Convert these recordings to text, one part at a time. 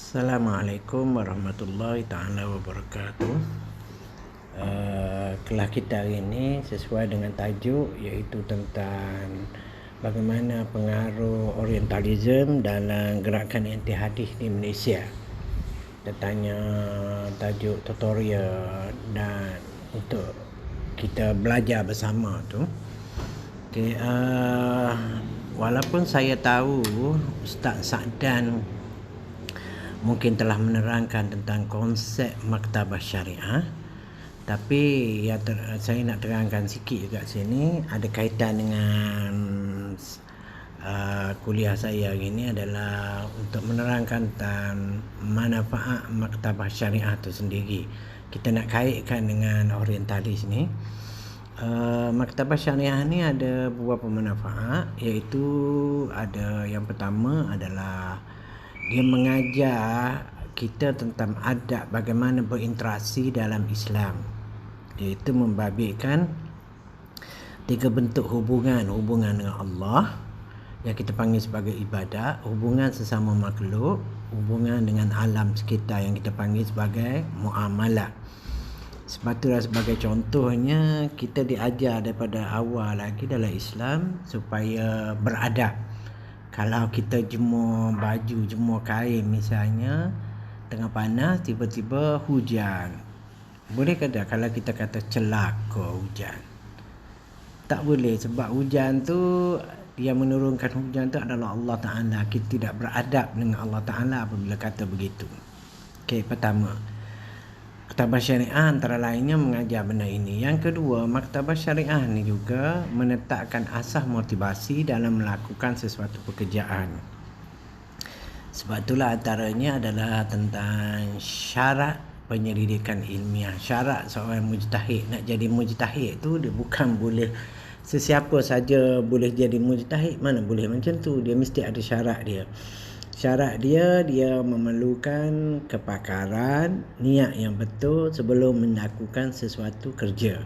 Assalamualaikum warahmatullahi ta'ala wabarakatuh. Kelas kita hari ini sesuai dengan tajuk, iaitu tentang bagaimana pengaruh Orientalism dalam gerakan anti hadis di Malaysia. Kita tanya tajuk tutorial dan untuk kita belajar bersama tu. Walaupun saya tahu Ustaz Sa'dan mungkin telah menerangkan tentang konsep maktabah syariah, tapi saya nak terangkan sikit juga sini, ada kaitan dengan kuliah saya hari ini adalah untuk menerangkan tentang manfaat maktabah syariah itu sendiri. Kita nak kaitkan dengan orientalis ni. Maktabah syariah ni ada beberapa manfaat, iaitu ada yang pertama adalah dia mengajar kita tentang adab bagaimana berinteraksi dalam Islam, iaitu membabitkan 3 bentuk hubungan dengan Allah yang kita panggil sebagai ibadat, hubungan sesama makhluk, hubungan dengan alam sekitar yang kita panggil sebagai muamalah. Sebab itulah sebagai contohnya kita diajar daripada awal lagi dalam Islam supaya beradab. Kalau kita jemur baju, jemur kain misalnya, tengah panas tiba-tiba hujan, boleh ke tak kalau kita kata celaka hujan? Tak boleh, sebab hujan tu, dia menurunkan hujan tu adalah Allah Ta'ala. Kita tidak beradab dengan Allah Ta'ala apabila kata begitu. Okey, pertama, maktabah syariah antara lainnya mengajar benda ini. Yang kedua, maktabah syariah ni juga menetapkan asas motivasi dalam melakukan sesuatu pekerjaan. Sebab itulah antaranya adalah tentang syarat penyelidikan ilmiah. Syarat seorang mujtahid, nak jadi mujtahid tu dia bukan boleh sesiapa saja boleh jadi mujtahid, mana boleh macam tu. Dia mesti ada syarat dia. Syarat dia memerlukan kepakaran, niat yang betul sebelum melakukan sesuatu kerja.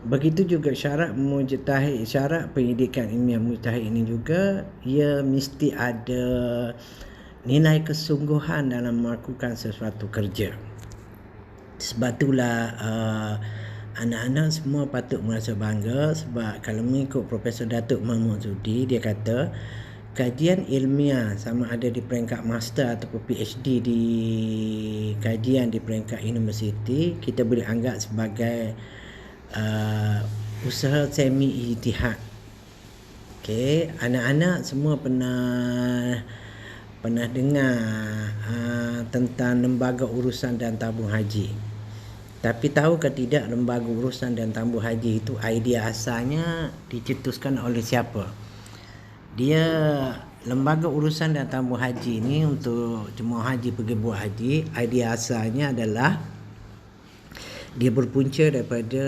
Begitu juga syarat mujtahid, syarat pendidikan ilmiah mujtahid ini juga, ia mesti ada nilai kesungguhan dalam melakukan sesuatu kerja. Sebab itulah anak-anak semua patut merasa bangga, sebab kalau mengikut Profesor Datuk Mahmud Zudi, dia kata kajian ilmiah sama ada di peringkat master ataupun PhD di kajian di peringkat universiti, kita boleh anggap sebagai usaha semi ijtihad. Okey, anak-anak semua pernah dengar tentang lembaga urusan dan tabung haji. Tapi tahu ke tidak lembaga urusan dan tabung haji itu idea asalnya dicetuskan oleh siapa? Dia lembaga urusan dan tabung haji ni untuk jemaah haji pergi buat haji, idea asalnya adalah dia berpunca daripada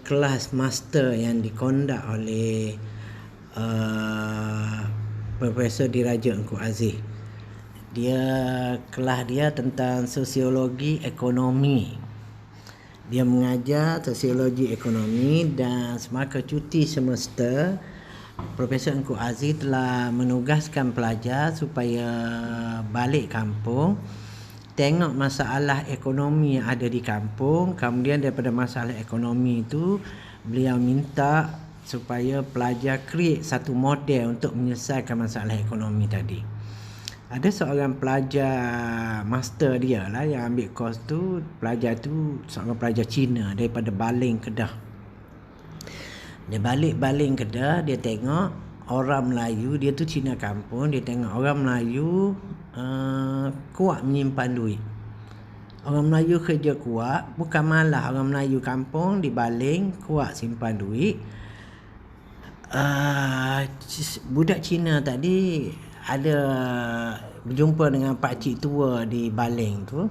kelas master yang dikondak oleh Profesor Diraja Engku Aziz. Kelas dia tentang sosiologi ekonomi. Dia mengajar sosiologi ekonomi, dan semasa cuti semester Profesor Engku Aziz telah menugaskan pelajar supaya balik kampung, tengok masalah ekonomi yang ada di kampung. Kemudian daripada masalah ekonomi itu, beliau minta supaya pelajar create satu model untuk menyelesaikan masalah ekonomi tadi. Ada seorang pelajar master dia lah yang ambil kos tu, pelajar tu seorang pelajar Cina daripada Baling, Kedah. Dia balik Baling, Kedah, dia tengok orang Melayu, dia tu Cina kampung, dia tengok orang Melayu kuat menyimpan duit. Orang Melayu kerja kuat, bukan malah orang Melayu kampung di Baling kuat simpan duit. Budak Cina tadi ada berjumpa dengan pakcik tua di Baling tu.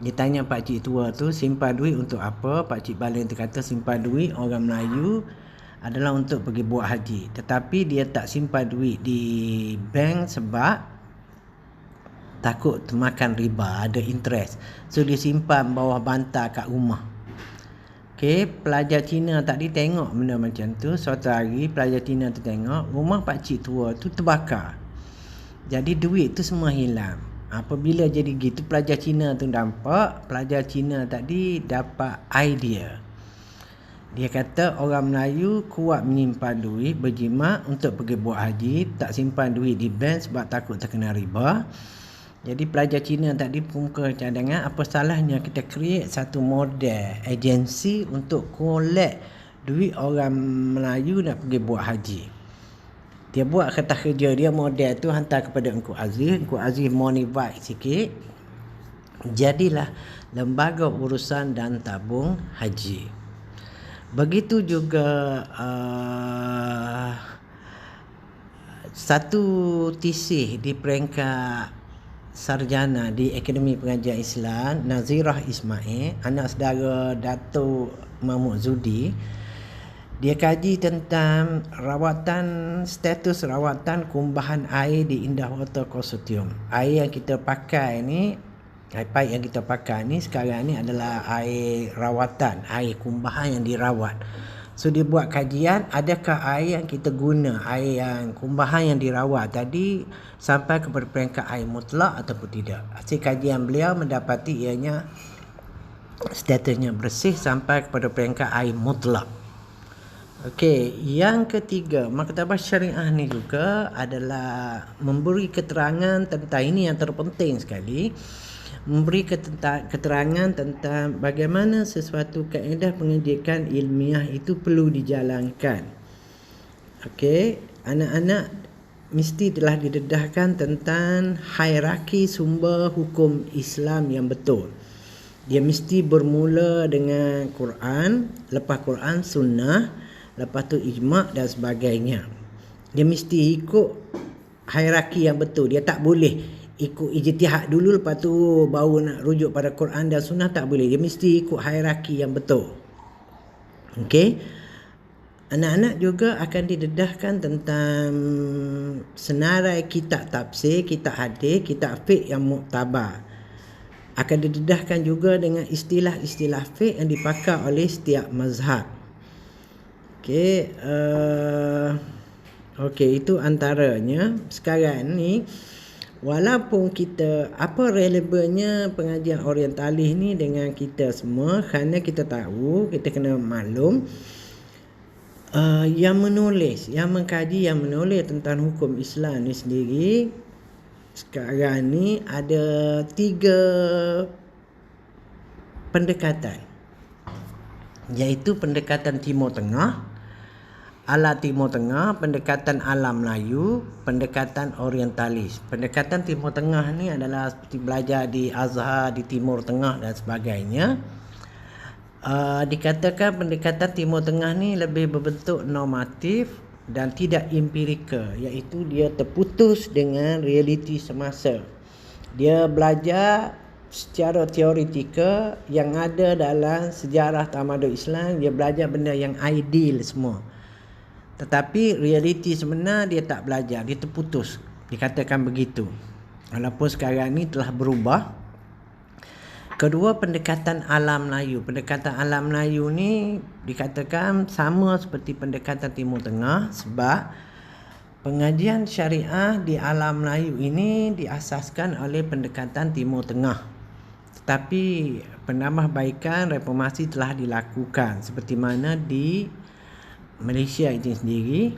Dia tanya pakcik tua tu simpan duit untuk apa. Pakcik Baling tu kata simpan duit orang Melayu adalah untuk pergi buat haji, tetapi dia tak simpan duit di bank sebab takut termakan riba, ada interest. So dia simpan bawah bantal kat rumah. Okey, pelajar Cina tadi tengok benda macam tu. Suatu hari pelajar Cina tu tengok rumah pakcik tua tu terbakar. Jadi duit tu semua hilang. Apabila jadi gitu, pelajar Cina tu nampak, pelajar Cina tadi dapat idea. Dia kata orang Melayu kuat menyimpan duit, berjimat untuk pergi buat haji, tak simpan duit di bank sebab takut terkena riba. Jadi pelajar Cina tadi kumpul cadangan, apa salahnya kita create satu model agensi untuk collect duit orang Melayu nak pergi buat haji. Dia buat kertas kerja dia, model tu hantar kepada Engku Aziz. Engku Aziz modify sikit, jadilah Lembaga Urusan dan Tabung Haji. Begitu juga satu tisih di peringkat sarjana di Akademi Pengajian Islam, Nazirah Ismail, anak saudara Datuk Mahmud Zudi. Dia kaji tentang status rawatan kumbahan air di Indah Water Consortium. Air yang kita pakai ni, pipe yang kita pakai ni sekarang ni adalah air rawatan, air kumbahan yang dirawat. So dia buat kajian, adakah air yang kita guna, air yang kumbahan yang dirawat tadi sampai kepada peringkat air mutlak ataupun tidak. Hasil kajian beliau mendapati ianya statusnya bersih sampai kepada peringkat air mutlak. Okey, yang ketiga, Maktabah Syariah ni juga adalah memberi keterangan tentang, ini yang terpenting sekali, memberi keterangan tentang bagaimana sesuatu kaedah pengajian ilmiah itu perlu dijalankan. Okey, anak-anak mesti telah didedahkan tentang hierarki sumber hukum Islam yang betul. Dia mesti bermula dengan Quran, lepas Quran sunnah, lepas tu ijma' dan sebagainya. Dia mesti ikut hierarki yang betul. Dia tak boleh ikut ijtihad dulu lepas tu baru nak rujuk pada Quran dan sunnah, tak boleh. Dia mesti ikut hierarki yang betul. Okey. Anak-anak juga akan didedahkan tentang senarai kitab tafsir, kitab hadis, kitab fiqh yang muktabar. Akan didedahkan juga dengan istilah-istilah fiqh yang dipakai oleh setiap mazhab. Okey, itu antaranya. Sekarang ni, walaupun kita, apa relevannya pengajian orientalis ni dengan kita semua, kerana kita tahu, kita kena maklum, yang menulis, yang mengkaji, yang menulis tentang hukum Islam ni sendiri, sekarang ni ada 3 pendekatan, iaitu pendekatan Timur Tengah, ala Timur Tengah, pendekatan ala Melayu, pendekatan orientalis. Pendekatan Timur Tengah ni adalah seperti belajar di Azhar di Timur Tengah dan sebagainya. Dikatakan pendekatan Timur Tengah ni lebih berbentuk normatif dan tidak empirikal, iaitu dia terputus dengan realiti semasa. Dia belajar secara teoretikal yang ada dalam sejarah tamadun Islam. Dia belajar benda yang ideal semua, tetapi realiti sebenar dia tak belajar, dia terputus. Dikatakan begitu. Walaupun sekarang ni telah berubah. Kedua, pendekatan alam Melayu. Pendekatan alam Melayu ni dikatakan sama seperti pendekatan Timur Tengah, sebab pengajian syariah di alam Melayu ini diasaskan oleh pendekatan Timur Tengah. Tetapi penambahbaikan reformasi telah dilakukan seperti mana di Malaysia itu sendiri,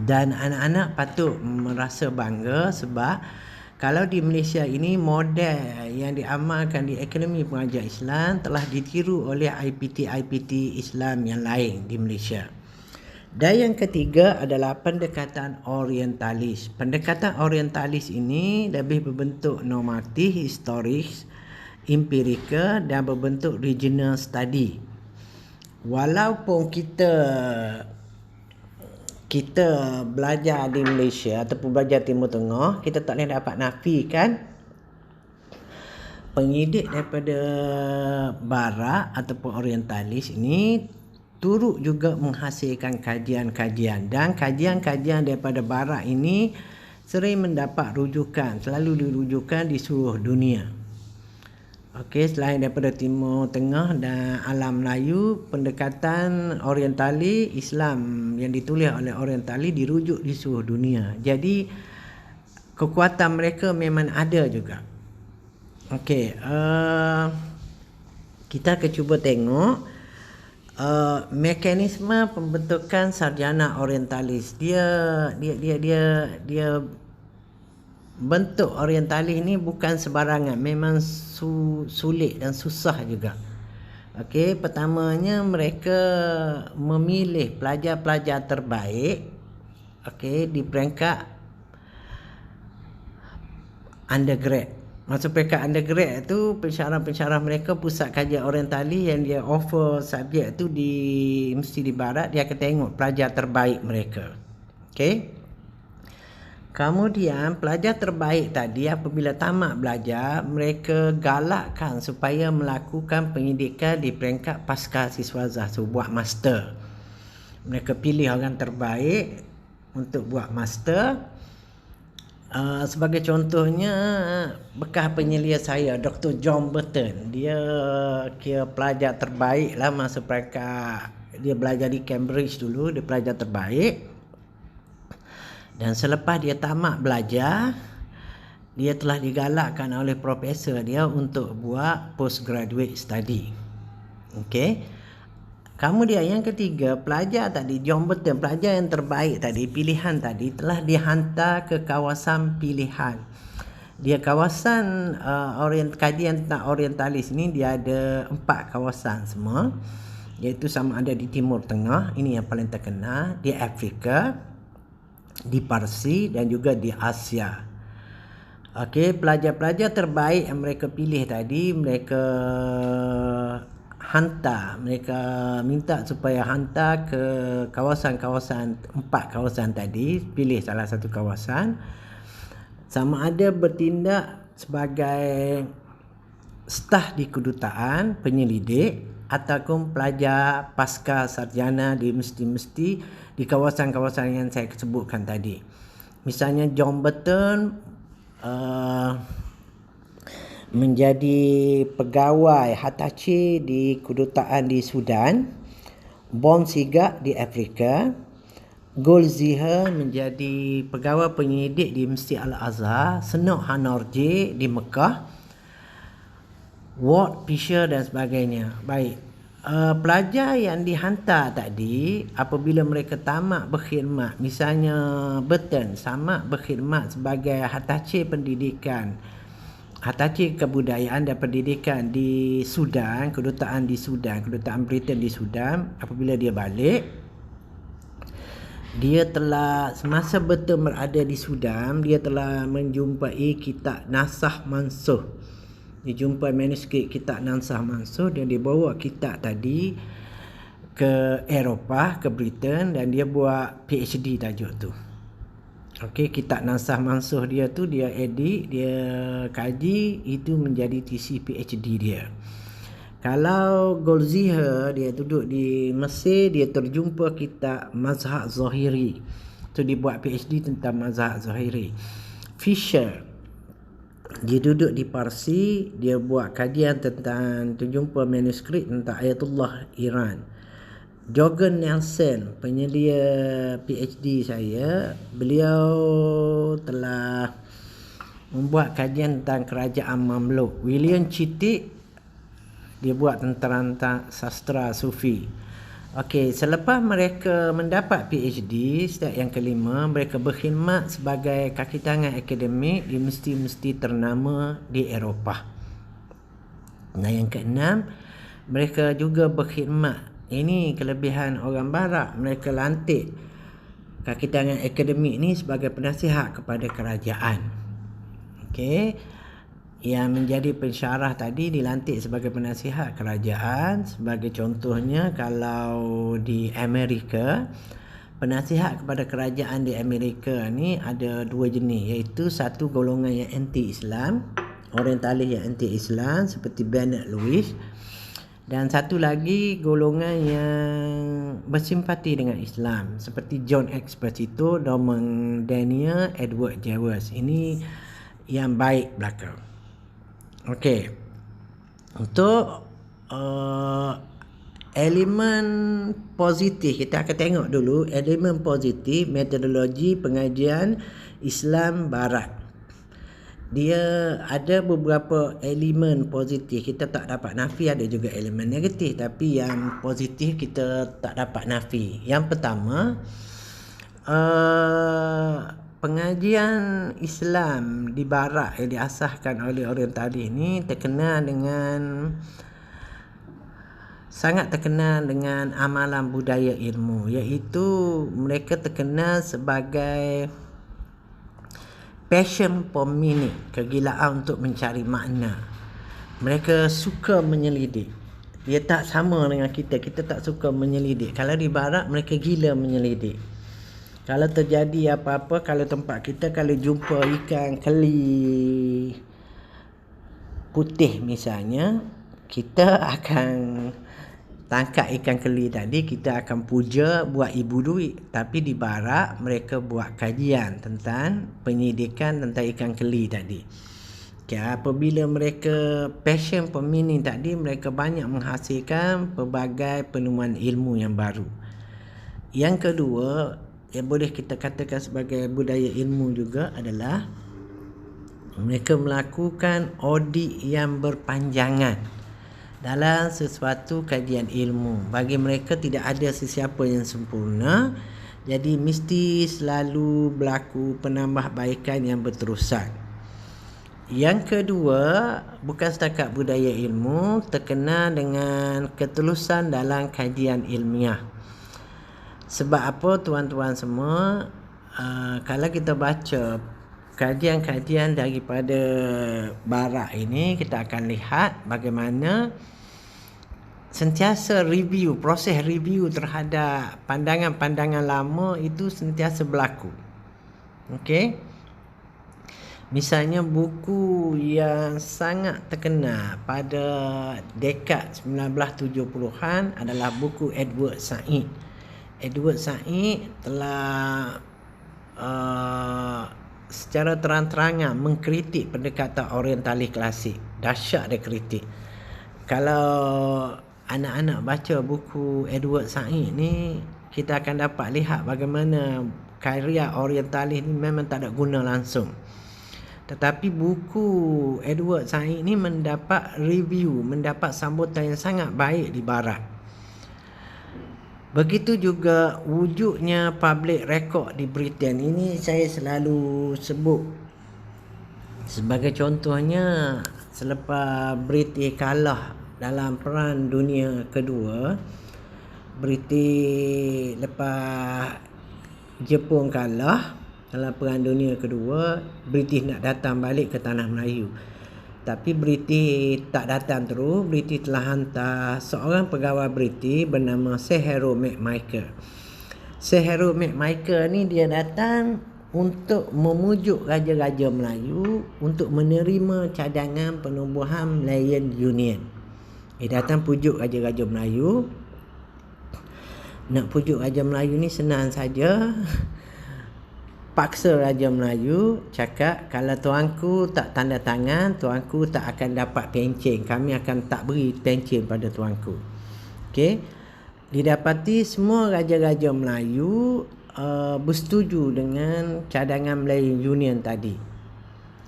dan anak-anak patut merasa bangga sebab kalau di Malaysia ini model yang diamalkan di Akademi Pengajian Islam telah ditiru oleh IPT Islam yang lain di Malaysia. Dan yang ketiga adalah pendekatan orientalis. Pendekatan orientalis ini lebih berbentuk normatif, historis, empirikal dan berbentuk regional study. Walaupun kita belajar di Malaysia ataupun belajar Timur Tengah, kita tak boleh dapat nafikan penyidik daripada Barat ataupun orientalis ini turut juga menghasilkan kajian-kajian, dan kajian-kajian daripada Barat ini sering mendapat rujukan, selalu dirujukan di seluruh dunia. Okey, selain daripada Timur Tengah dan alam Melayu, pendekatan orientalis Islam yang ditulis oleh orientalis dirujuk di seluruh dunia. Jadi kekuatan mereka memang ada juga. Okey, kita akan cuba tengok mekanisme pembentukan sarjana orientalis. Dia bentuk orientalis ni bukan sebarangan, memang sulit dan susah juga. Okey, pertamanya mereka memilih pelajar-pelajar terbaik, okey, di peringkat undergrad. Maksud peringkat undergrad tu, pensyarah-pensyarah mereka pusat kajian orientalis yang dia offer subjek tu mesti di barat, dia akan tengok pelajar terbaik mereka. Okey. Kemudian pelajar terbaik tadi apabila tamat belajar, mereka galakkan supaya melakukan pendidikan di peringkat pasca siswazah, so buat master. Mereka pilih orang terbaik untuk buat master. Sebagai contohnya, bekas penyelia saya, Dr. John Burton, dia kira pelajar terbaik lah masa peringkat, dia belajar di Cambridge dulu, dia pelajar terbaik. Dan selepas dia tamat belajar, dia telah digalakkan oleh profesor dia untuk buat postgraduate study. Okey. Kemudian yang ketiga, pelajar tadi, John Burton, pelajar yang terbaik tadi, pilihan tadi, telah dihantar ke kawasan pilihan. Dia kawasan kajian tentang orientalis ni, dia ada 4 kawasan semua, iaitu sama ada di Timur Tengah, ini yang paling terkenal, di Afrika, di Parsi dan juga di Asia. Okey, pelajar-pelajar terbaik yang mereka pilih tadi, mereka minta supaya hantar ke kawasan-kawasan, 4 kawasan tadi, pilih salah satu kawasan, sama ada bertindak sebagai staf di kedutaan, penyelidik, ataupun pelajar pasca sarjana di mesti di kawasan-kawasan yang saya sebutkan tadi. Misalnya John Burton menjadi pegawai Hatachi di kedutaan di Sudan, Bonsiga di Afrika, Goldziher menjadi pegawai penyelidik di Masjid Al-Azhar, Senok Hanorje di Mekah, Ward Fisher dan sebagainya. Baik, pelajar yang dihantar tadi apabila mereka tamat berkhidmat, misalnya Burton tamat berkhidmat sebagai Hatachi pendidikan, Hatachi kebudayaan dan pendidikan di Sudan, kedutaan di Sudan, kedutaan Britain di Sudan, apabila dia balik, dia telah, semasa Burton berada di Sudan, dia telah menjumpai kitab Nasakh Mansukh. Dia jumpa manuskrip kitab Nasakh Mansukh dan dia bawa kitab tadi ke Eropah, ke Britain, dan dia buat PhD tajuk tu. Okey, kitab Nasakh Mansukh dia tu dia edit, dia kaji, itu menjadi tesis PhD dia. Kalau Goldziher, dia duduk di Mesir, dia terjumpa kitab Mazhab Zahiri. Tu dia buat PhD tentang Mazhab Zahiri. Fisher, dia duduk di Parsi, dia buat kajian tentang, terjumpa manuskrip tentang Ayatullah Iran. Jorgen Nelson, penyelia PhD saya, beliau telah membuat kajian tentang kerajaan Mamluk. William Chittick, dia buat tentang sastra Sufi. Okey, selepas mereka mendapat PhD, step yang kelima, mereka berkhidmat sebagai kaki tangan akademik di mesti-mesti ternama di Eropah. Nah, yang keenam, mereka juga berkhidmat. Ini kelebihan orang barat, mereka lantik kaki tangan akademik ni sebagai penasihat kepada kerajaan. Okey, yang menjadi pensyarah tadi dilantik sebagai penasihat kerajaan. Sebagai contohnya, kalau di Amerika, penasihat kepada kerajaan di Amerika ni ada 2 jenis, iaitu satu golongan yang anti-Islam, orientalis yang anti-Islam seperti Bernard Lewis, dan satu lagi golongan yang bersimpati dengan Islam seperti John Exposito, Norman Daniel, Edward Jewers. Ini yang baik belakang. Okey, untuk elemen positif, kita akan tengok dulu elemen positif metodologi pengajian Islam Barat. dia ada beberapa elemen positif. Kita tak dapat nafi, ada juga elemen negatif, tapi yang positif kita tak dapat nafi. Yang pertama, pengajian Islam di barat yang diasaskan oleh orientalis ni sangat terkenal dengan amalan budaya ilmu, iaitu mereka terkenal sebagai passion for meaning, kegilaan untuk mencari makna. Mereka suka menyelidik. Dia tak sama dengan kita tak suka menyelidik. Kalau di barat mereka gila menyelidik. Kalau terjadi apa-apa, kalau tempat kita kalau jumpa ikan keli putih misalnya, kita akan tangkap ikan keli tadi, kita akan puja, buat ibu duit. Tapi di barat mereka buat kajian tentang penyidikan tentang ikan keli tadi. Apabila mereka passion for meaning tadi, mereka banyak menghasilkan pelbagai penemuan ilmu yang baru. Yang kedua, yang boleh kita katakan sebagai budaya ilmu juga adalah mereka melakukan audit yang berpanjangan dalam sesuatu kajian ilmu. Bagi mereka tidak ada sesiapa yang sempurna, jadi mesti selalu berlaku penambahbaikan yang berterusan. Yang kedua, bukan setakat budaya ilmu, terkenal dengan ketulusan dalam kajian ilmiah. Sebab apa tuan-tuan semua, kalau kita baca kajian-kajian daripada barat ini, kita akan lihat bagaimana sentiasa proses review terhadap pandangan-pandangan lama itu sentiasa berlaku. Okey. Misalnya buku yang sangat terkenal pada dekad 1970-an adalah buku Edward Said. Edward Said telah secara terang-terangan mengkritik pendekatan orientalis klasik. Dahsyat dia kritik. Kalau anak-anak baca buku Edward Said ni, kita akan dapat lihat bagaimana karya orientalis ni memang tak ada guna langsung. Tetapi buku Edward Said ni mendapat review, mendapat sambutan yang sangat baik di barat. Begitu juga wujudnya public record di Britain. Ini saya selalu sebut sebagai contohnya, selepas British kalah dalam Perang Dunia Kedua, British lepas Jepun kalah dalam Perang Dunia Kedua, British nak datang balik ke tanah Melayu. Tapi British tak datang terus. British telah hantar seorang pegawai British bernama Sir Harold McMichael. Sir Harold McMichael ni dia datang untuk memujuk raja-raja Melayu untuk menerima cadangan penubuhan Malayan Union. Dia datang pujuk raja-raja Melayu. Nak pujuk raja Melayu ni senang saja. Paksa Raja Melayu cakap, kalau tuanku tak tanda tangan, tuanku tak akan dapat pencen. Kami akan tak beri pencen pada tuanku. Okey. Didapati semua raja-raja Melayu bersetuju dengan cadangan Malayan Union tadi.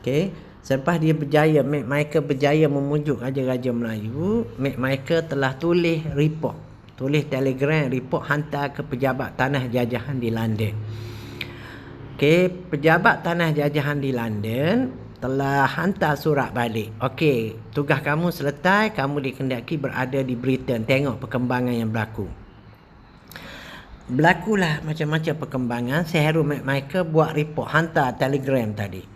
Okey. Selepas dia berjaya, McMichael berjaya memujuk raja-raja Melayu, McMichael telah tulis telegram report hantar ke pejabat tanah jajahan di London. Okey, pejabat tanah jajahan di London telah hantar surat balik. Okey, tugas kamu selesai, kamu dikendaki berada di Britain, tengok perkembangan yang berlaku. Berlakulah macam-macam perkembangan. Sir Harold McMichael buat report, hantar telegram tadi.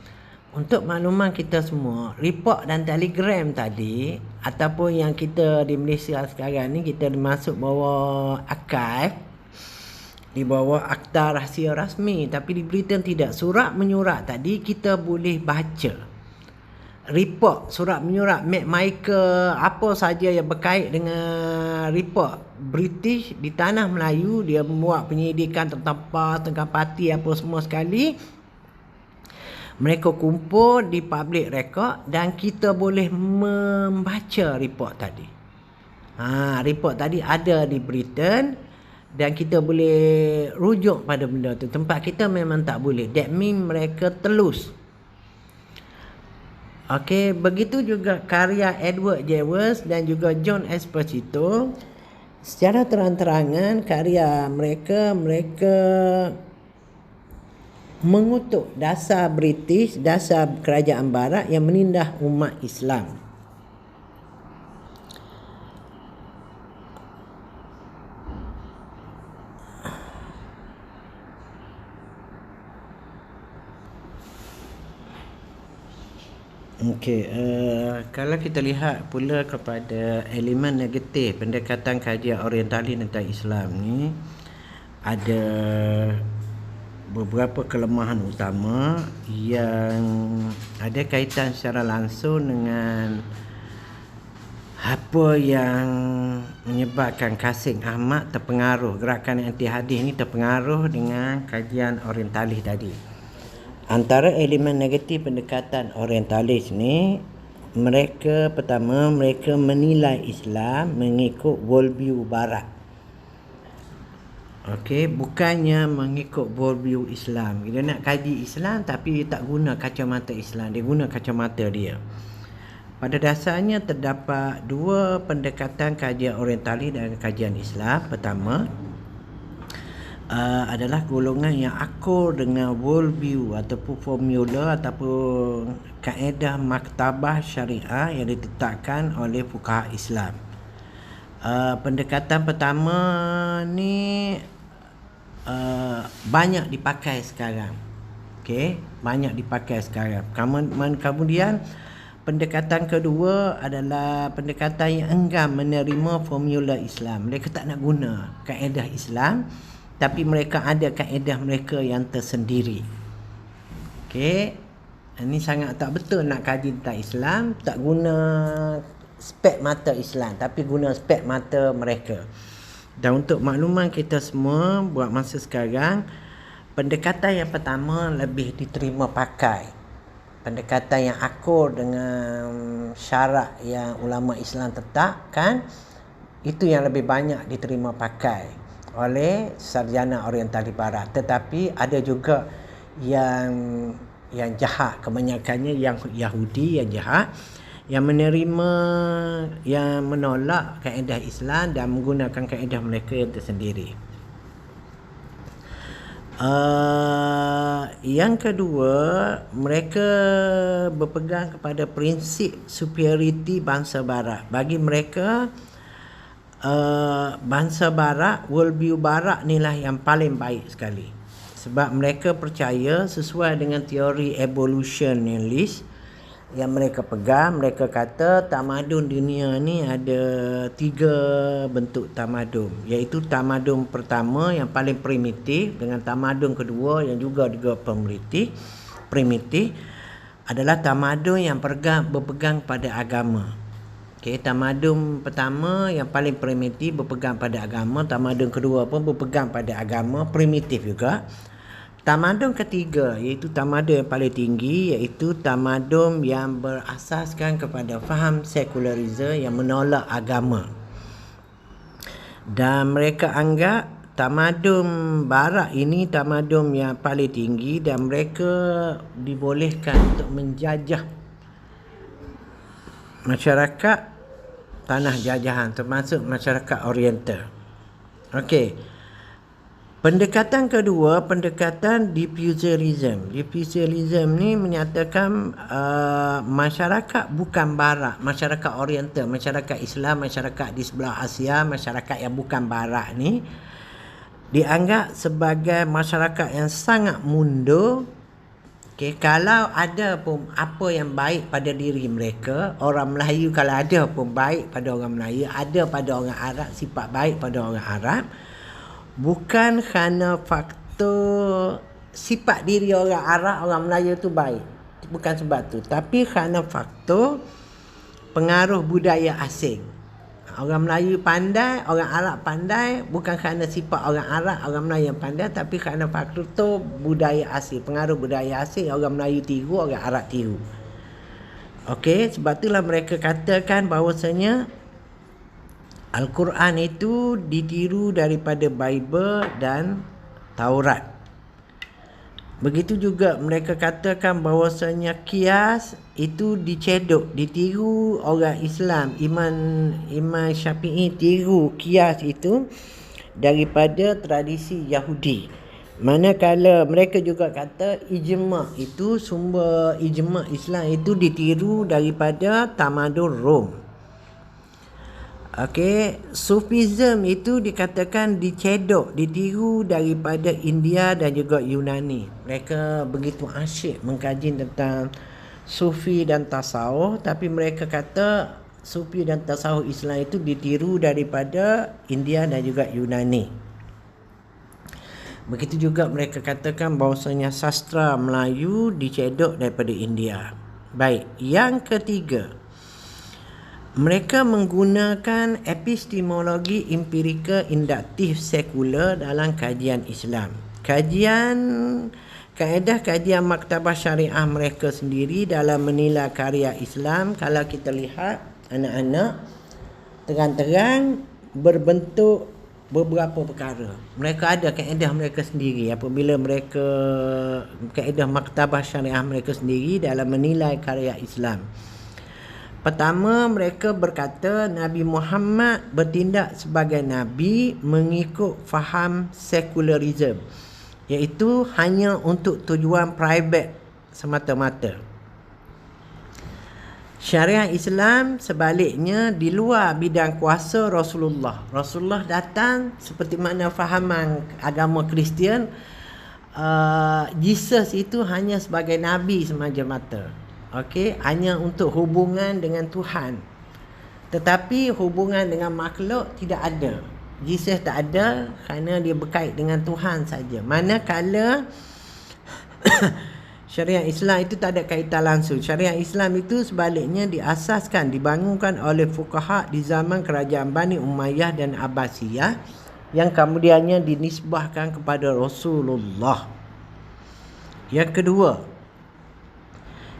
Untuk makluman kita semua, report dan telegram tadi, ataupun yang kita di Malaysia sekarang ni, kita masuk bawah archive, di bawah akta rahsia rasmi. Tapi di Britain tidak. Surat menyurat tadi kita boleh baca. Report surat menyurat McMichael, apa saja yang berkait dengan report British di tanah Melayu, dia membuat penyidikan tentang PAS, tentang parti, apa semua sekali. Mereka kumpul di public record dan kita boleh membaca report tadi. Report tadi ada di Britain dan kita boleh rujuk pada benda tu. Tempat kita memang tak boleh. That means mereka telus Okey, begitu juga karya Edward J. Wells dan juga John Esposito. Secara terang-terangan karya mereka mengutuk dasar British, dasar kerajaan barat yang menindas umat Islam. Okey, kalau kita lihat pula kepada elemen negatif pendekatan kajian orientalis tentang Islam ni, ada beberapa kelemahan utama yang ada kaitan secara langsung dengan apa yang menyebabkan Kasim Ahmad terpengaruh, gerakan anti hadis ni terpengaruh dengan kajian orientalis tadi. Antara elemen negatif pendekatan orientalis ni, pertama mereka menilai Islam mengikut worldview barat. Okey, bukannya mengikut worldview Islam. Dia nak kaji Islam tapi dia tak guna kacamata Islam, dia guna kacamata dia. Pada dasarnya terdapat dua pendekatan kajian orientalis dan kajian Islam. Pertama adalah golongan yang akur dengan worldview ataupun formula ataupun kaedah maktabah syariah yang ditetapkan oleh fuqaha Islam. Pendekatan pertama ni banyak dipakai sekarang. Okey, banyak dipakai sekarang. Kemudian pendekatan kedua adalah pendekatan yang enggan menerima formula Islam. Mereka tak nak guna kaedah Islam, tapi mereka ada kaedah mereka yang tersendiri. Okey, ini sangat tak betul nak kaji tentang Islam, tak guna spek mata Islam, tapi guna spek mata mereka. Dan untuk makluman kita semua buat masa sekarang, pendekatan yang pertama lebih diterima pakai. Pendekatan yang akur dengan syarak yang ulama Islam tetapkan, itu yang lebih banyak diterima pakai oleh sarjana orientalis barat. Tetapi ada juga yang jahat, kebanyakannya yang Yahudi yang jahat, yang menolak kaedah Islam dan menggunakan kaedah mereka yang tersendiri. Yang kedua, mereka berpegang kepada prinsip superiority bangsa barat. Bagi mereka, bangsa barat, worldview barat inilah yang paling baik sekali. Sebab mereka percaya sesuai dengan teori evolutionist yang mereka pegang. Mereka kata tamadun dunia ni ada 3 bentuk tamadun, iaitu tamadun pertama yang paling primitif dengan tamadun kedua yang juga primitif adalah tamadun yang berpegang pada agama. Okey, tamadun pertama yang paling primitif berpegang pada agama, tamadun kedua pun berpegang pada agama, primitif juga. Tamadun ketiga iaitu tamadun yang paling tinggi, iaitu tamadun yang berasaskan kepada faham sekularisme yang menolak agama. Dan mereka anggap tamadun barat ini tamadun yang paling tinggi dan mereka dibolehkan untuk menjajah masyarakat tanah jajahan, termasuk masyarakat Oriental. Okey. Pendekatan kedua, pendekatan diffusionism. Diffusionism ni menyatakan masyarakat bukan barat, masyarakat Oriental, masyarakat Islam, masyarakat di sebelah Asia, masyarakat yang bukan barat ni dianggap sebagai masyarakat yang sangat mundur. Okay, kalau ada pun apa yang baik pada diri mereka, orang Melayu kalau ada pun baik pada orang Melayu, ada pada orang Arab, sifat baik pada orang Arab, bukan kerana faktor sifat diri orang Arab, orang Melayu tu baik, bukan sebab tu, tapi kerana faktor pengaruh budaya asing. Orang Melayu pandai, orang Arab pandai, bukan kerana sifat orang Arab, orang Melayu yang pandai, tapi kerana faktor budaya asing, pengaruh budaya asing, orang Melayu tiru, orang Arab tiru. Okey, sebab itulah mereka katakan bahawasanya Al-Quran itu ditiru daripada Bible dan Taurat. Begitu juga mereka katakan bahawasanya kias itu dicedok, ditiru orang Islam. Imam Syafi'i tiru kias itu daripada tradisi Yahudi. Manakala mereka juga kata ijma' itu, sumber ijma' Islam itu ditiru daripada tamadun Rom. Okey, Sufism itu dikatakan dicedok, ditiru daripada India dan juga Yunani. Mereka begitu asyik mengkaji tentang Sufi dan tasawuf, tapi mereka kata Sufi dan tasawuf Islam itu ditiru daripada India dan juga Yunani. Begitu juga mereka katakan bahawasanya sastra Melayu dicedok daripada India. Baik, yang ketiga, mereka menggunakan epistemologi empirika induktif sekular dalam kajian Islam. Kaedah kajian maktabah syariah mereka sendiri dalam menilai karya Islam, kalau kita lihat anak-anak, terang-terang berbentuk beberapa perkara. Mereka ada kaedah mereka sendiri apabila mereka, kaedah maktabah syariah mereka sendiri dalam menilai karya Islam. Pertama, mereka berkata Nabi Muhammad bertindak sebagai Nabi mengikut faham sekularisme, iaitu hanya untuk tujuan private semata-mata. Syariah Islam sebaliknya di luar bidang kuasa Rasulullah. Rasulullah datang seperti mana fahaman agama Kristian, Jesus itu hanya sebagai Nabi semata-mata. Okey, hanya untuk hubungan dengan Tuhan. Tetapi hubungan dengan makhluk tidak ada. Jesus tak ada kerana dia berkait dengan Tuhan saja. Manakala syariat Islam itu tak ada kaitan langsung. Syariat Islam itu sebaliknya diasaskan, dibangunkan oleh fuqaha di zaman kerajaan Bani Umayyah dan Abbasiyah yang kemudiannya dinisbahkan kepada Rasulullah. Yang kedua,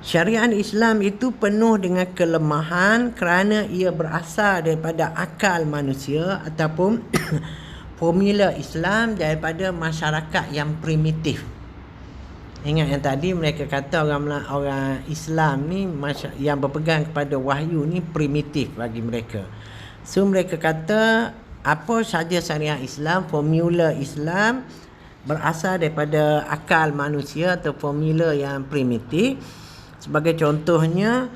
syariat Islam itu penuh dengan kelemahan kerana ia berasal daripada akal manusia ataupun formula Islam daripada masyarakat yang primitif. Ingat yang tadi mereka kata orang Islam ni yang berpegang kepada wahyu ni primitif bagi mereka. So mereka kata apa saja syariat Islam, formula Islam berasal daripada akal manusia atau formula yang primitif. Sebagai contohnya,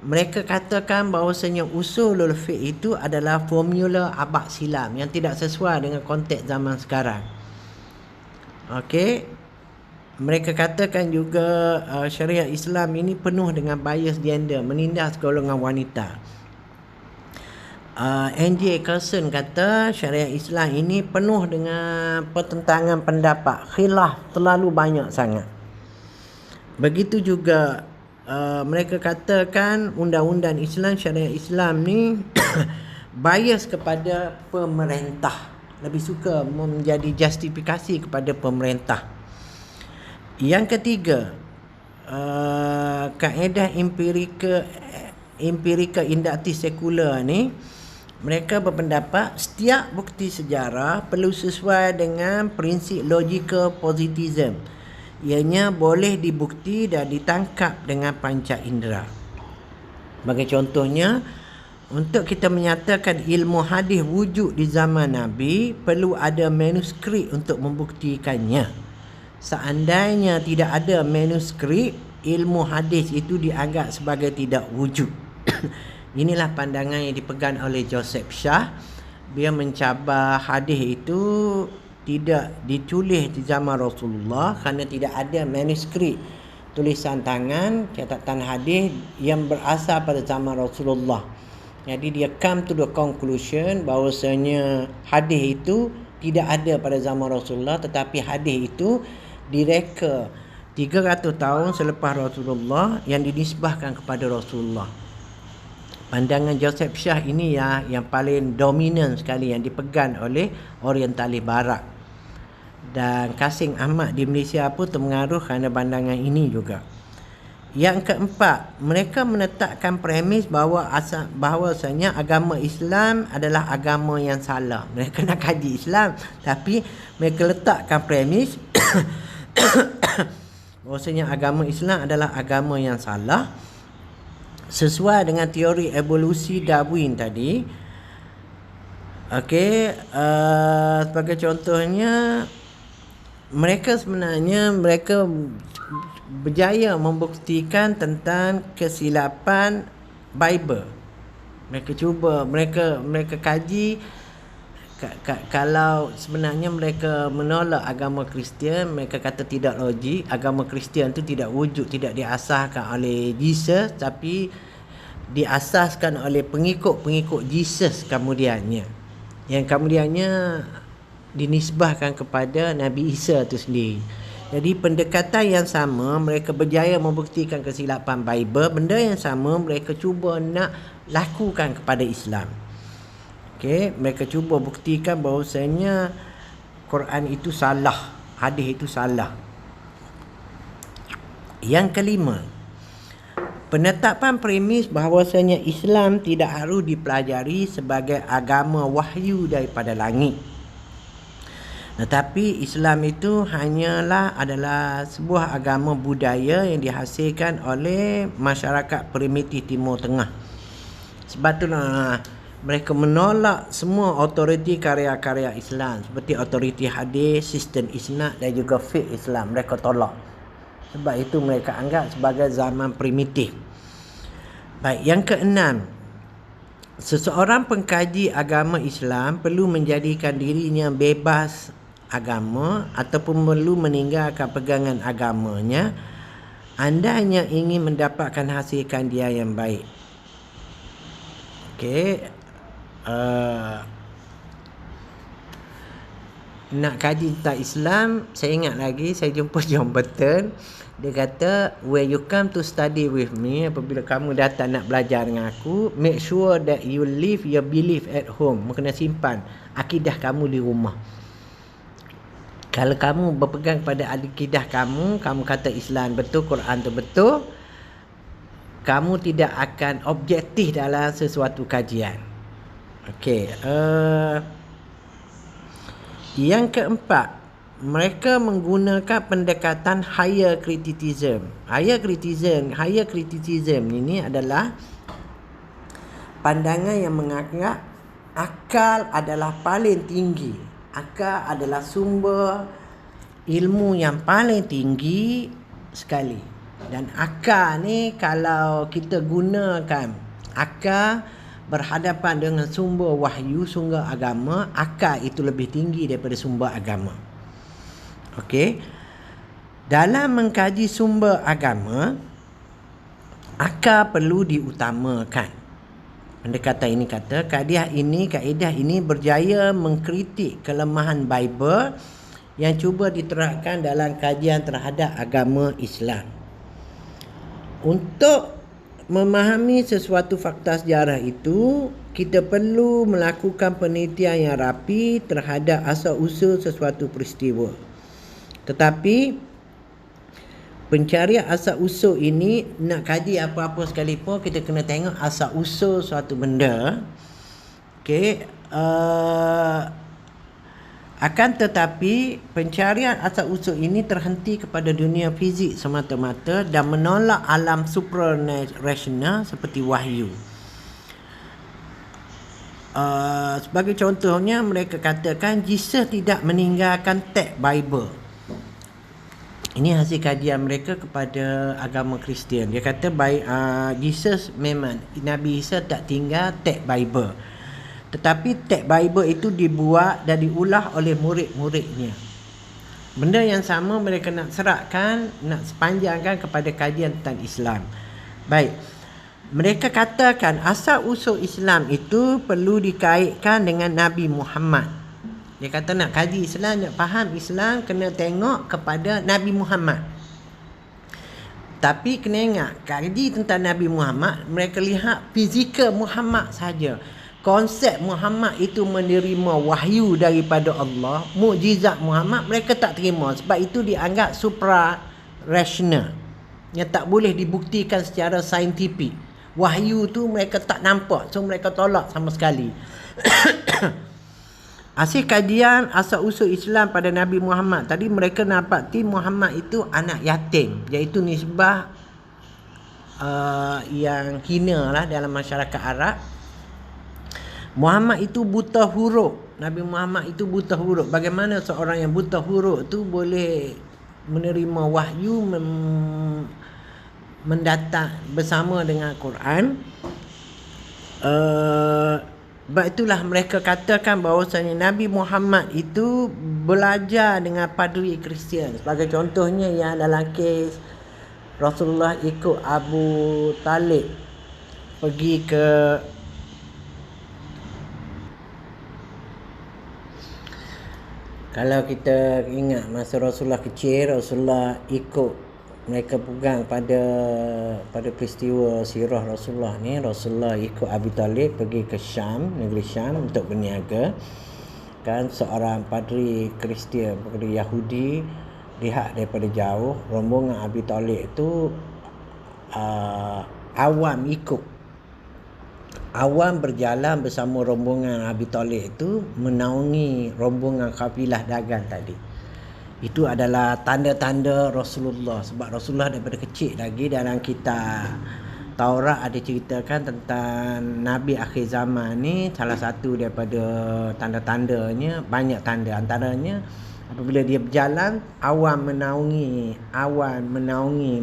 mereka katakan bahawasanya usulul fiqh itu adalah formula abad silam yang tidak sesuai dengan konteks zaman sekarang. Okey. Mereka katakan juga syariat Islam ini penuh dengan bias gender, menindas golongan wanita. N.J. Carson kata syariat Islam ini penuh dengan pertentangan pendapat, khilaf terlalu banyak sangat. Begitu juga mereka katakan undang-undang Islam, syariat Islam ni bias kepada pemerintah, lebih suka menjadi justifikasi kepada pemerintah. Yang ketiga, kaedah empirika induktif sekular ni, mereka berpendapat setiap bukti sejarah perlu sesuai dengan prinsip logical positivism. Ianya boleh dibukti dan ditangkap dengan panca indera. Sebagai contohnya, untuk kita menyatakan ilmu hadis wujud di zaman Nabi, perlu ada manuskrip untuk membuktikannya. Seandainya tidak ada manuskrip, ilmu hadis itu dianggap sebagai tidak wujud. Inilah pandangan yang dipegang oleh Joseph Shah. Dia mencabar hadis itu tidak ditulis di zaman Rasulullah kerana tidak ada manuskrip tulisan tangan catatan hadis yang berasal pada zaman Rasulullah. Jadi dia come to the conclusion bahawasanya hadis itu tidak ada pada zaman Rasulullah, tetapi hadis itu direka 300 tahun selepas Rasulullah yang dinisbahkan kepada Rasulullah. Pandangan Joseph Shah ini yang paling dominan sekali yang dipegang oleh Orientalis Barat. Dan Kasim Ahmad di Malaysia pun terpengaruh kerana pandangan ini juga. Yang keempat, mereka menetapkan premis bahawasanya agama Islam adalah agama yang salah. Mereka nak kaji Islam, tapi mereka letakkan premis bahwasanya agama Islam adalah agama yang salah sesuai dengan teori evolusi Darwin tadi. Okey, sebagai contohnya, mereka sebenarnya berjaya membuktikan tentang kesilapan Bible. Mereka kaji kalau sebenarnya mereka menolak agama Kristian, mereka kata tidak logik. Agama Kristian tu tidak wujud, tidak diasaskan oleh Jesus, tapi diasaskan oleh pengikut-pengikut Jesus kemudiannya, yang kemudiannya dinisbahkan kepada Nabi Isa itu sendiri. Jadi pendekatan yang sama, mereka berjaya membuktikan kesilapan Bible. Benda yang sama mereka cuba nak lakukan kepada Islam. Okey, mereka cuba buktikan bahawasanya Quran itu salah, hadis itu salah. Yang kelima, penetapan premis bahawasanya Islam tidak harus dipelajari sebagai agama wahyu daripada langit. Tetapi Islam itu adalah sebuah agama budaya yang dihasilkan oleh masyarakat primitif Timur Tengah. Sebab itulah mereka menolak semua autoriti karya-karya Islam, seperti autoriti hadis, sistem isnad dan juga fiqh Islam. Mereka tolak. Sebab itu mereka anggap sebagai zaman primitif. Baik, yang keenam, seseorang pengkaji agama Islam perlu menjadikan dirinya bebas agama ataupun perlu meninggalkan pegangan agamanya andainya ingin mendapatkan hasilkan dia yang baik. Okey, nak kaji tentang Islam, saya ingat lagi saya jumpa John Burton. Dia kata, when you come to study with me, apabila kamu datang nak belajar dengan aku, make sure that you leave your belief at home. Kena simpan akidah kamu di rumah. Kalau kamu berpegang pada akidah kamu kata Islam betul, Quran tu betul, kamu tidak akan objektif dalam sesuatu kajian. Okey, yang keempat, mereka menggunakan pendekatan higher criticism. Higher criticism ini adalah pandangan yang menganggap akal adalah paling tinggi. Akal adalah sumber ilmu yang paling tinggi sekali. Dan akal ni, kalau kita gunakan akal berhadapan dengan sumber wahyu, sumber agama, akal itu lebih tinggi daripada sumber agama. Okey. Dalam mengkaji sumber agama, akal perlu diutamakan. Pendekatan ini kata, kaedah ini berjaya mengkritik kelemahan Bible yang cuba diterapkan dalam kajian terhadap agama Islam. Untuk memahami sesuatu fakta sejarah itu, kita perlu melakukan penelitian yang rapi terhadap asal-usul sesuatu peristiwa. Tetapi pencarian asal-usul ini, nak kaji apa-apa sekalipun, kita kena tengok asal-usul suatu benda. Okey, akan tetapi pencarian asal-usul ini terhenti kepada dunia fizik semata-mata dan menolak alam suprarasional seperti wahyu. Sebagai contohnya, mereka katakan Jesus tidak meninggalkan teks Bible. Ini hasil kajian mereka kepada agama Kristian. Dia kata Jesus memang, Nabi Isa tak tinggal teks Bible. Tetapi teks Bible itu dibuat dan diulah oleh murid-muridnya. Benda yang sama mereka nak serahkan, nak sepanjangkan kepada kajian tentang Islam. Baik. Mereka katakan asal usul Islam itu perlu dikaitkan dengan Nabi Muhammad. Dia kata nak kaji Islam, nak faham Islam, kena tengok kepada Nabi Muhammad. Tapi kena ingat, kaji tentang Nabi Muhammad, mereka lihat fizikal Muhammad saja. Konsep Muhammad itu menerima wahyu daripada Allah, mukjizat Muhammad mereka tak terima. Sebab itu dianggap supra-rational, yang tak boleh dibuktikan secara saintifik. Wahyu tu mereka tak nampak, so mereka tolak sama sekali. Hasil kajian asal-usul Islam pada Nabi Muhammad. Tadi mereka dapati Muhammad itu anak yatim, iaitu nisbah yang hina lah dalam masyarakat Arab. Muhammad itu buta huruf. Nabi Muhammad itu buta huruf. Bagaimana seorang yang buta huruf tu boleh menerima wahyu mendatang bersama dengan Quran? Sebab itulah mereka katakan bahawasanya Nabi Muhammad itu belajar dengan padri Kristian. Sebagai contohnya yang dalam kes Rasulullah ikut Abu Talib pergi ke kalau kita ingat masa Rasulullah kecil, Rasulullah ikut, mereka pegang pada peristiwa sirah Rasulullah ni. Rasulullah ikut Abi Talib pergi ke Syam, negeri Syam untuk berniaga. Kan seorang padri Kristian, padri Yahudi, lihat daripada jauh rombongan Abi Talib itu awam ikut. Awam berjalan bersama rombongan Abi Talib itu menaungi rombongan kafilah dagang tadi. Itu adalah tanda-tanda Rasulullah. Sebab Rasulullah daripada kecil lagi dalam kitab Taurat ada ceritakan tentang Nabi akhir zaman ni. Salah satu daripada tanda-tandanya, banyak tanda, antaranya apabila dia berjalan, awan menaungi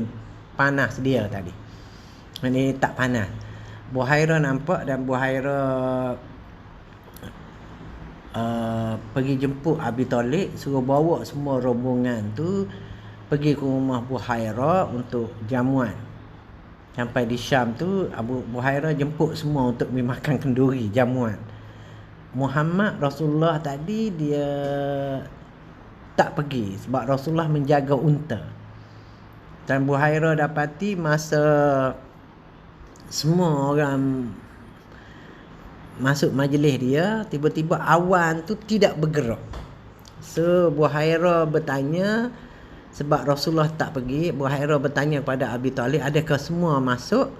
panas dia tadi. Ini tak panas. Buhairah nampak dan Buhairah pergi jemput Abi Talib, suruh bawa semua rombongan tu pergi ke rumah Buhairah untuk jamuan. Sampai di Syam tu Abu Buhairah jemput semua untuk makan kenduri jamuan. Muhammad Rasulullah tadi dia tak pergi sebab Rasulullah menjaga unta. Dan Buhairah dapati masa semua orang masuk majlis dia, tiba-tiba awan tu tidak bergerak. So Buhairah bertanya, sebab Rasulullah tak pergi, Buhairah bertanya kepada Abi Talib, adakah semua masuk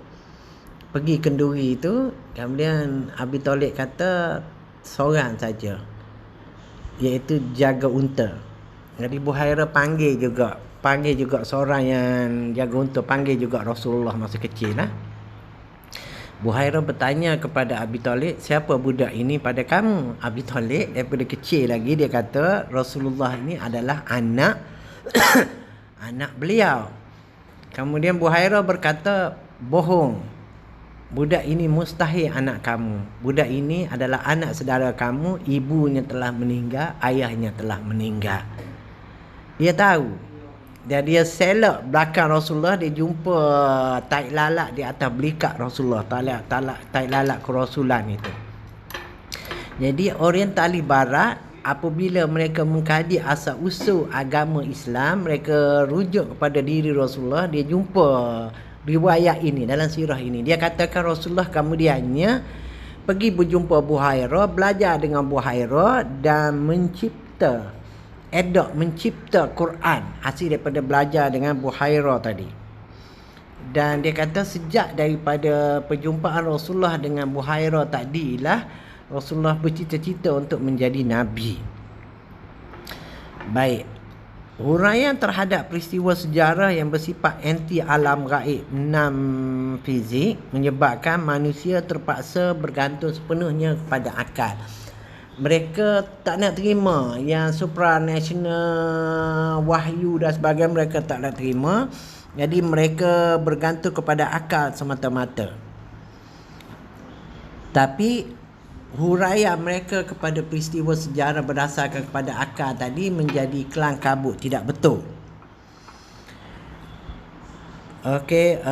pergi kenduri tu? Kemudian Abi Talib kata seorang saja, iaitu jaga unta. Jadi Buhairah panggil juga seorang yang jaga unta, panggil juga Rasulullah masa kecil lah. Buhairah bertanya kepada Abi Talib, siapa budak ini pada kamu? Abi Talib daripada kecil lagi dia kata Rasulullah ini adalah anak anak beliau. Kemudian Buhairah berkata, bohong, budak ini mustahil anak kamu. Budak ini adalah anak saudara kamu, ibunya telah meninggal, ayahnya telah meninggal. Dia tahu. Dan dia selak belakang Rasulullah, dia jumpa tai lalat di atas belikat Rasulullah, tai lalat kerasulan itu. Jadi orientalis barat apabila mereka mengkaji asal usul agama Islam, mereka rujuk kepada diri Rasulullah, dia jumpa riwayat ini dalam sirah ini. Dia katakan Rasulullah kemudiannya pergi berjumpa Buhairah, belajar dengan Buhairah dan mencipta Quran hasil daripada belajar dengan Buhairah tadi. Dan dia kata sejak daripada perjumpaan Rasulullah dengan Buhairah tadilah Rasulullah bercita-cita untuk menjadi Nabi. Baik, huraian terhadap peristiwa sejarah yang bersifat anti alam gaib 6 fizik menyebabkan manusia terpaksa bergantung sepenuhnya kepada akal. Mereka tak nak terima yang supranational, wahyu dan sebagainya, mereka tak nak terima. Jadi mereka bergantung kepada akal semata-mata. Tapi huraian mereka kepada peristiwa sejarah berdasarkan kepada akal tadi menjadi kelang kabut, tidak betul. Okey,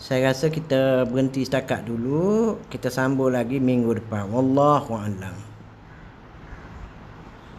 saya rasa kita berhenti setakat dulu. Kita sambung lagi minggu depan. Wallahu a'lam.